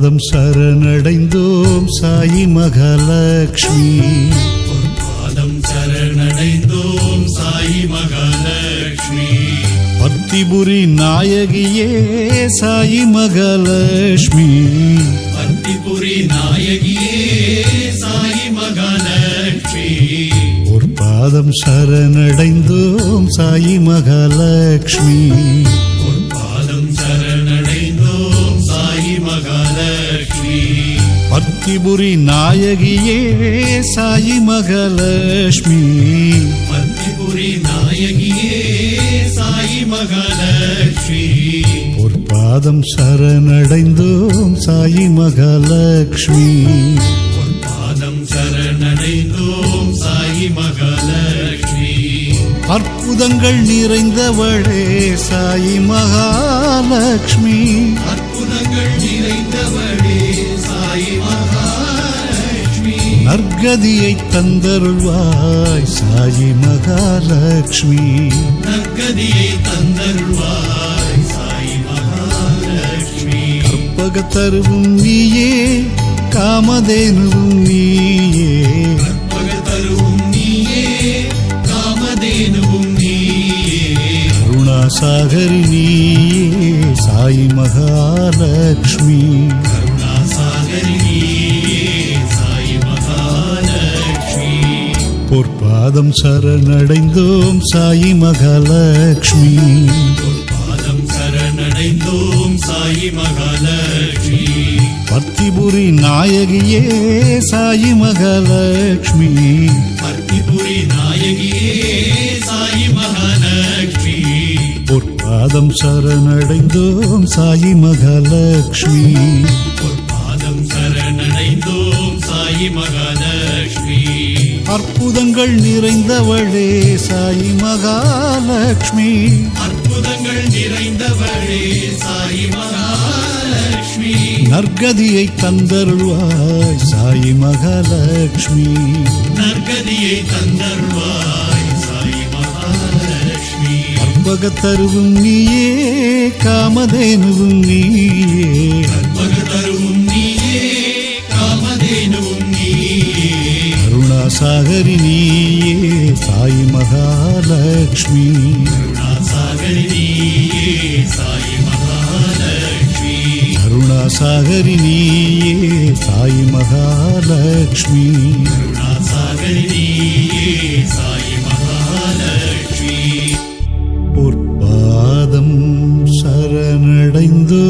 பாதம் சரணடைந்தோம் சாயி மகாலட்சுமி. பாதம் சரணடைந்தோம் சாயி மகாலட்சுமி. பர்த்திபுரி நாயகியே சாயி மகாலட்சுமி. பர்த்திபுரி நாயகியே சாயி மகாலட்சுமி. ஒரு பாதம் சரணடைந்தோம் சாயி மகாலட்சுமி. ஒரு பாதம் சரணடைந்தோம் சாயி மகாலட்சுமி. பர்த்திபுரி நாயகியே சாயி மகாலட்சுமி. பர்த்திபுரி நாயகியே சாயி மகாலட்சுமி. ஒரு பாதம் சரணடைந்தோம் சாயி மகாலட்சுமி. ஒரு பாதம் சரணடைந்தோம் சாயி மகாலட்சுமி. அற்புதங்கள் நிறைந்தவளே சாயி மகாலட்சுமி. அற்புதங்கள் நிறைந்தவளே சாயி மகாலட்சுமி. நற்கதியை தந்தருள்வாய் சாயி மகாலட்சுமி. நற்கதியை தந்தருள்வாய் சாயி மகாலட்சுமி. கற்பகத்தருவும் நீயே காமதேனுவும் நீயே. கற்பகத்தருவும் நீயே காமதேனுவும் நீயே. கருணாசாகரி நீயே சாயி மகாலட்சுமி. கருணாசாகரி நீயே சாயி மகாலட்சுமி. பொற்பாதம் சரணடைந்தோம் சாயி மகாலட்சுமி. பாதம் சரணடைந்தோம் சாயி மகாலட்சுமி. பர்த்திபுரி நாயகியே சாயி மகாலட்சுமி. பர்த்திபுரி நாயகியே சாயி மகாலட்சுமி. பொற்பாதம் சரணடைந்தோம் சாயி மகாலட்சுமி. பாதம் சரணடைந்தோம் சாயி மகாலட்சுமி. அற்புதங்கள் நிறைந்தவளே சாயி மகாலட்சுமி. அற்புதங்கள் நிறைந்தவளே சாயி மகாலட்சுமி. நற்கதியை தந்தருள்வாய் சாயி மகாலட்சுமி. நற்கதியை தந்தருள்வாய் சாயி மகாலட்சுமி. கற்பகத்தருவும் நீயே காமதேனுவும் நீயே. கற்பகத்தருவும் நீயே காமதேனுவும் நீயே. கருணாசாகரி நீயே சாயி மகாலட்சுமி. கருணாசாகரி நீயே சாயி மகாலட்சுமி. கருணாசாகரி நீயே சாயி மகாலட்சுமி. கருணாசாகரி நீயே சாயி மகாலட்சுமி. பொற்பாதம் சரணடைந்தோ